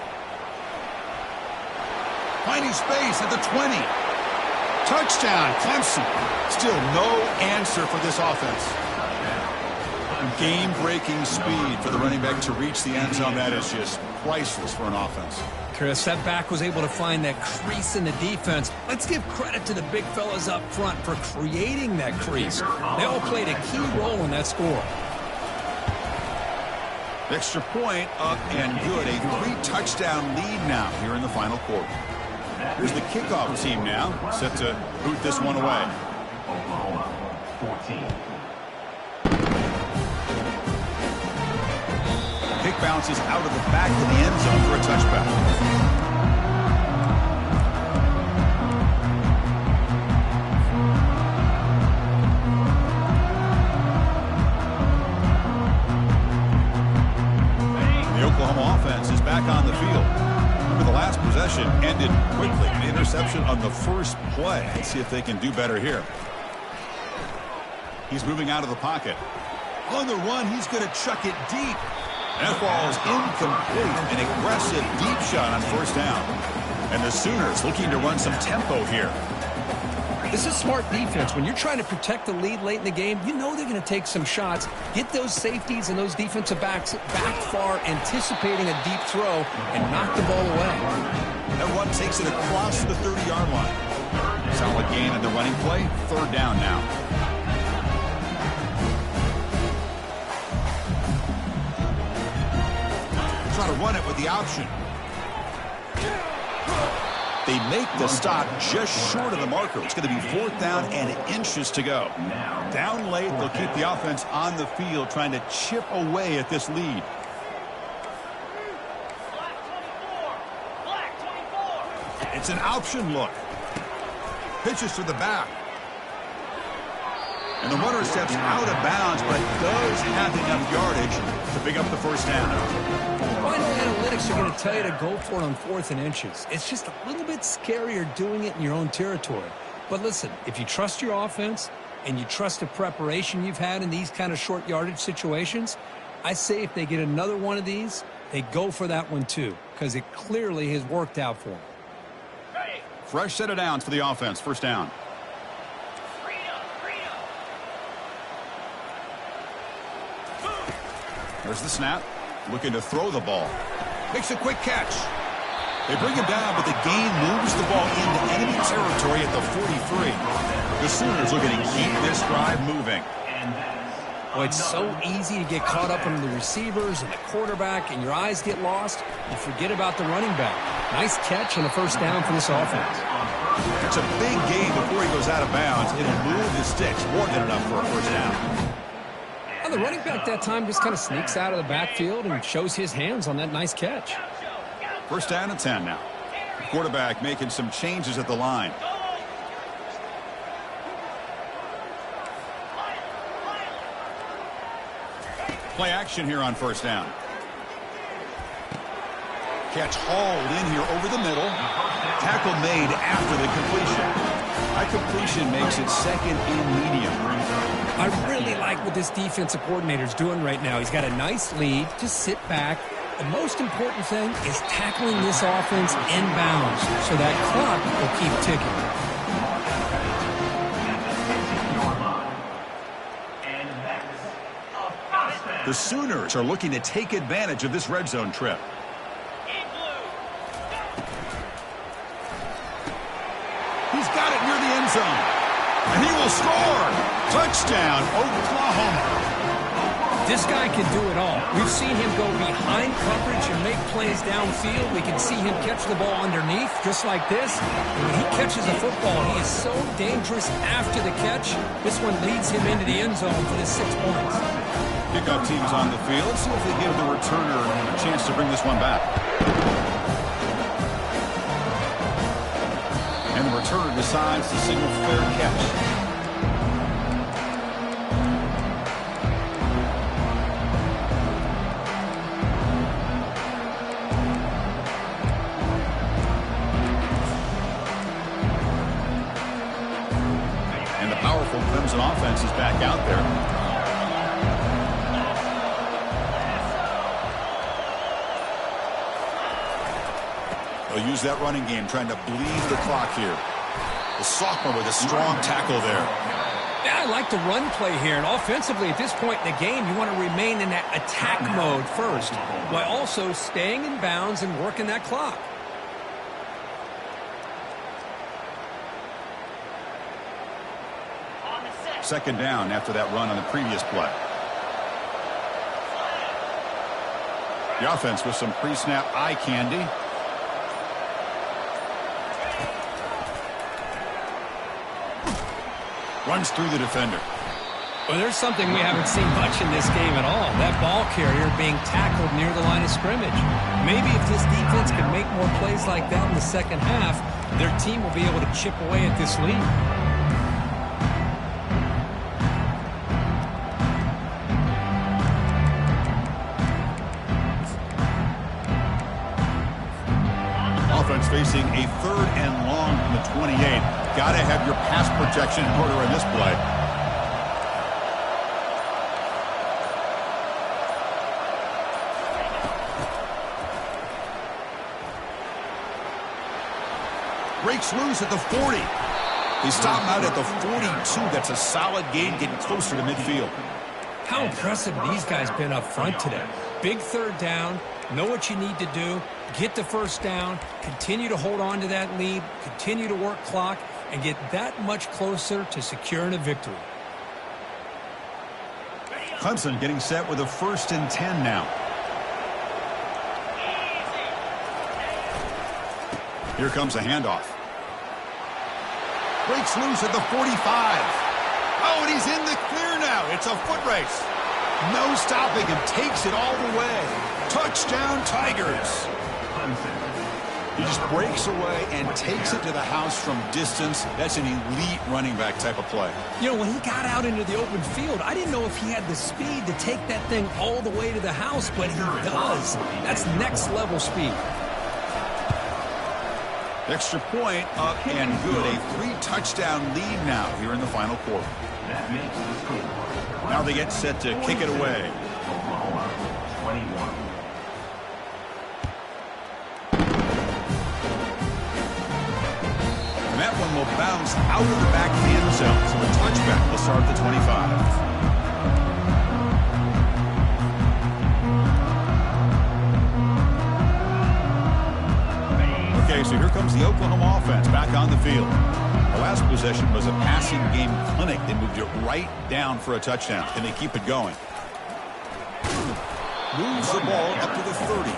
Finding space at the 20. Touchdown, Clemson. Still no answer for this offense. Game-breaking speed for the running back to reach the end zone. That is just priceless for an offense. Chris, that back was able to find that crease in the defense. Let's give credit to the big fellas up front for creating that crease. They all played a key role in that score. Extra point up and good. A 3-touchdown lead now here in the final quarter. Here's the kickoff team now, set to boot this one away. Oklahoma, 14. Kick bounces out of the back of the end zone for a touchback. Oklahoma offense is back on the field. Remember, the last possession ended quickly. An interception on the first play. Let's see if they can do better here. He's moving out of the pocket. On the run, he's going to chuck it deep. That ball is incomplete. An aggressive deep shot on first down. And the Sooners looking to run some tempo here. This is smart defense. When you're trying to protect the lead late in the game, you know they're going to take some shots, get those safeties and those defensive backs back far, anticipating a deep throw, and knock the ball away. That run takes it across the 30-yard line. Solid gain on the running play. 3rd down now. Try to run it with the option. They make the stop just short of the marker. It's going to be 4th down and inches to go. Down late, they'll keep the offense on the field trying to chip away at this lead. It's an option look. Pitches to the back. And the runner steps out of bounds, but does have enough yardage to pick up the first down. Final analytics are going to tell you to go for it on 4th and inches. It's just a little bit scarier doing it in your own territory. But listen, if you trust your offense and you trust the preparation you've had in these kind of short yardage situations, I say if they get another one of these, they go for that one too, because it clearly has worked out for them. Fresh set of downs for the offense. First down. There's the snap. Looking to throw the ball. Makes a quick catch. They bring him down, but the gain moves the ball into enemy territory at the 43. The Sooners looking to keep this drive moving. Well, it's so easy to get caught up in the receivers and the quarterback, and your eyes get lost. You forget about the running back. Nice catch and a first down for this offense. It's a big gain before he goes out of bounds. It'll move the sticks. More than enough for a first down. And the running back that time just kind of sneaks out of the backfield and shows his hands on that nice catch. First down and 10 now. Quarterback making some changes at the line. Play action here on first down. catch hauled in here over the middle. Tackle made after the completion. That completion makes it second and medium. I really like what this defensive coordinator is doing right now. He's got a nice lead. Just sit back. The most important thing is tackling this offense inbounds so that clock will keep ticking. The Sooners are looking to take advantage of this red zone trip. He's got it near the end zone. And he will score. Touchdown, Oklahoma. This guy can do it all. We've seen him go behind coverage and make plays downfield. We can see him catch the ball underneath, just like this. And when he catches a football, he is so dangerous after the catch. This one leads him into the end zone for the 6 points. Kickoff team is on the field. See if they give the returner a chance to bring this one back. And the returner decides to signal fair catch. And the powerful Clemson offense is back out there. They'll use that running game, trying to bleed the clock here. The sophomore with a strong tackle there. Yeah, I like the run play here. And offensively, at this point in the game, you want to remain in that attack mode first, while also staying in bounds and working that clock. Second down after that run on the previous play. The offense with some pre-snap eye candy. Runs through the defender. Well, there's something we haven't seen much in this game at all. That ball carrier being tackled near the line of scrimmage. Maybe if this defense can make more plays like that in the second half, their team will be able to chip away at this lead. Offense facing a 3rd and long from the 28. Got to have your pass protection in order in this play. Breaks loose at the 40. He stopped out at the 42. That's a solid gain, getting closer to midfield. How impressive these guys been up front today. Big 3rd down. Know what you need to do. Get the 1st down. Continue to hold on to that lead. Continue to work clock. And get that much closer to securing a victory. Clemson getting set with a 1st and 10 now. Here comes a handoff. Breaks loose at the 45. Oh, and he's in the clear now. It's a foot race. No stopping him. Takes it all the way. Touchdown, Tigers. He just breaks away and takes it to the house from distance. That's an elite running back type of play. You know, when he got out into the open field, I didn't know if he had the speed to take that thing all the way to the house, but he does. That's next level speed. Extra point up and good. A 3-touchdown lead now here in the final quarter. Now they get set to kick it away. Oklahoma, 21. And that one will bounce out of the back of the end zone. So a touchback will start at the 25. Okay, so here comes the Oklahoma offense back on the field. The last possession was a passing game clinic. They moved it right down for a touchdown. Can they keep it going? Moves the ball up to the 30.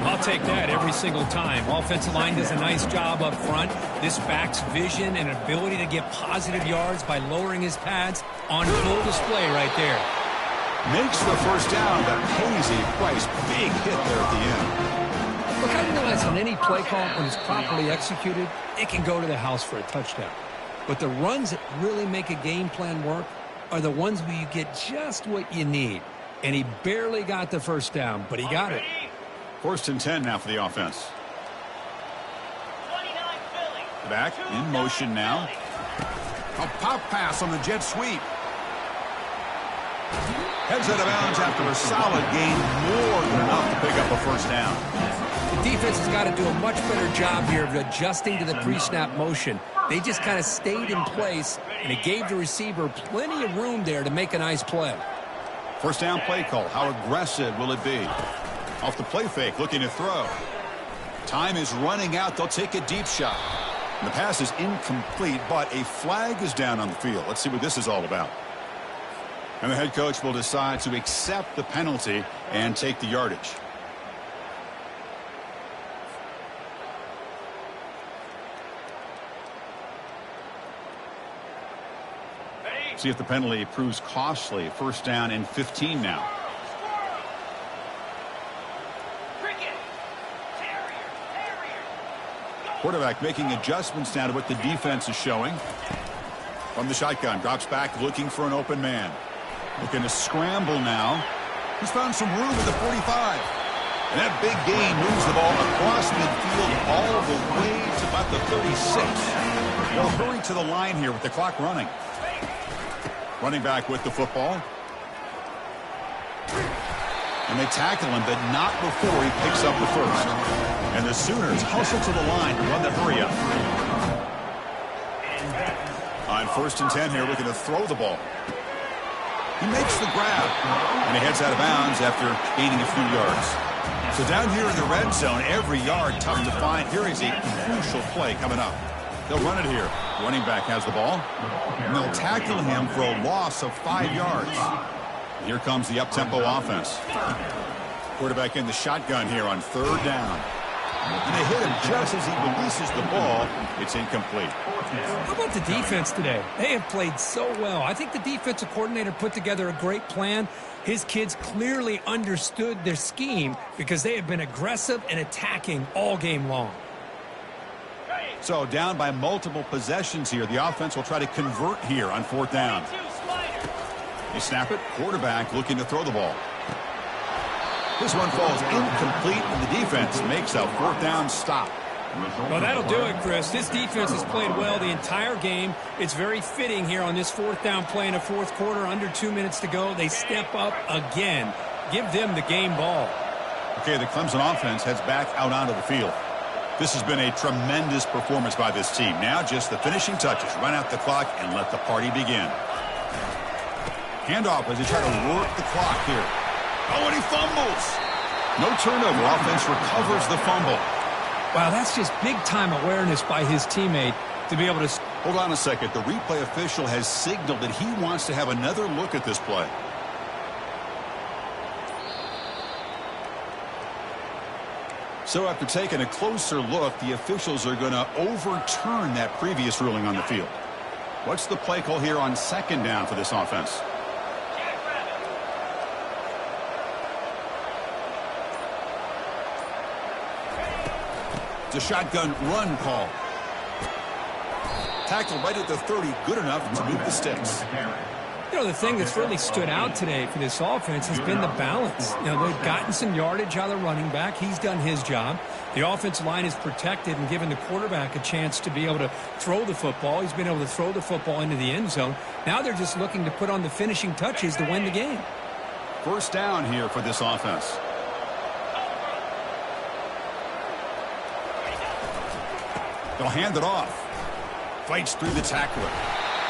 I'll take that every single time. Offensive line does a nice job up front. This back's vision and ability to get positive yards by lowering his pads on full display right there. Makes the 1st down, but pays a price. Big hit there at the end. Look, I realize on any play call, when it's properly executed, it can go to the house for a touchdown. But the runs that really make a game plan work are the ones where you get just what you need. And he barely got the 1st down, but he got it. First and 10 now for the offense. 29 Philly. Back in motion now. A pop pass on the jet sweep. Heads out of bounds after a solid gain, more than enough to pick up a first down. The defense has got to do a much better job here of adjusting to the pre-snap motion. They just kind of stayed in place, and it gave the receiver plenty of room there to make a nice play. First down play call. How aggressive will it be? Off the play fake, looking to throw. Time is running out. They'll take a deep shot. And the pass is incomplete, but a flag is down on the field. Let's see what this is all about. And the head coach will decide to accept the penalty and take the yardage. See if the penalty proves costly. First down and 15 now. Quarterback making adjustments now to what the defense is showing. From the shotgun, drops back looking for an open man. Looking to scramble now. He's found some room at the 45. And that big gain moves the ball across midfield all the way to about the 36. They'll hurry to the line here with the clock running. Running back with the football. And they tackle him, but not before he picks up the first. And the Sooners hustle to the line to run the hurry up. On first and 10 here, looking to throw the ball. He makes the grab, and he heads out of bounds after gaining a few yards. So down here in the red zone, every yard tough to find. Here is a crucial play coming up. They'll run it here. Running back has the ball, and they'll tackle him for a loss of 5 yards. Here comes the up-tempo offense. Quarterback in the shotgun here on third down. And they hit him just as he releases the ball. It's incomplete. How about the defense today? They have played so well. I think the defensive coordinator put together a great plan. His kids clearly understood their scheme because they have been aggressive and attacking all game long. So down by multiple possessions here. The offense will try to convert here on fourth down. They snap it. Quarterback looking to throw the ball. This one falls incomplete, and the defense makes a fourth down stop. Well, that'll do it, Chris. This defense has played well the entire game. It's very fitting here on this fourth down play in the fourth quarter. Under 2 minutes to go. They step up again. Give them the game ball. Okay, the Clemson offense heads back out onto the field. This has been a tremendous performance by this team. Now just the finishing touches. Run out the clock and let the party begin. Handoff as they try to work the clock here. Oh, and he fumbles. No turnover. Offense recovers the fumble. Wow, that's just big-time awareness by his teammate to be able to... Hold on a second. The replay official has signaled that he wants to have another look at this play. So after taking a closer look, the officials are going to overturn that previous ruling on the field. What's the play call here on second down for this offense? It's a shotgun run call. Tackle right at the 30, good enough to move the sticks. You know, the thing that's really stood out today for this offense has been the balance. You know, they've gotten some yardage out of the running back. He's done his job. The offensive line is protected and given the quarterback a chance to be able to throw the football. He's been able to throw the football into the end zone. Now they're just looking to put on the finishing touches to win the game. First down here for this offense. They'll hand it off. Fights through the tackler.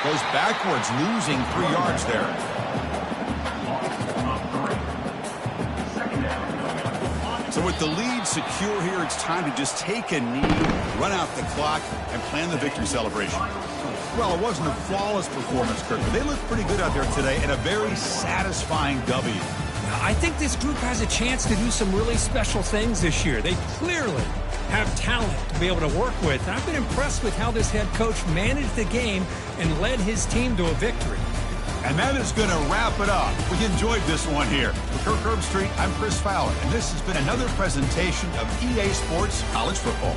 Goes backwards, losing 3 yards there. So with the lead secure here, it's time to just take a knee, run out the clock, and plan the victory celebration. Well, it wasn't a flawless performance, Kirk, but they looked pretty good out there today, and a very satisfying W. I think this group has a chance to do some really special things this year. They clearly have talent to be able to work with. And I've been impressed with how this head coach managed the game and led his team to a victory. And that is going to wrap it up. We enjoyed this one here. For Kirk Herbstreit, I'm Chris Fowler, and this has been another presentation of EA Sports College Football.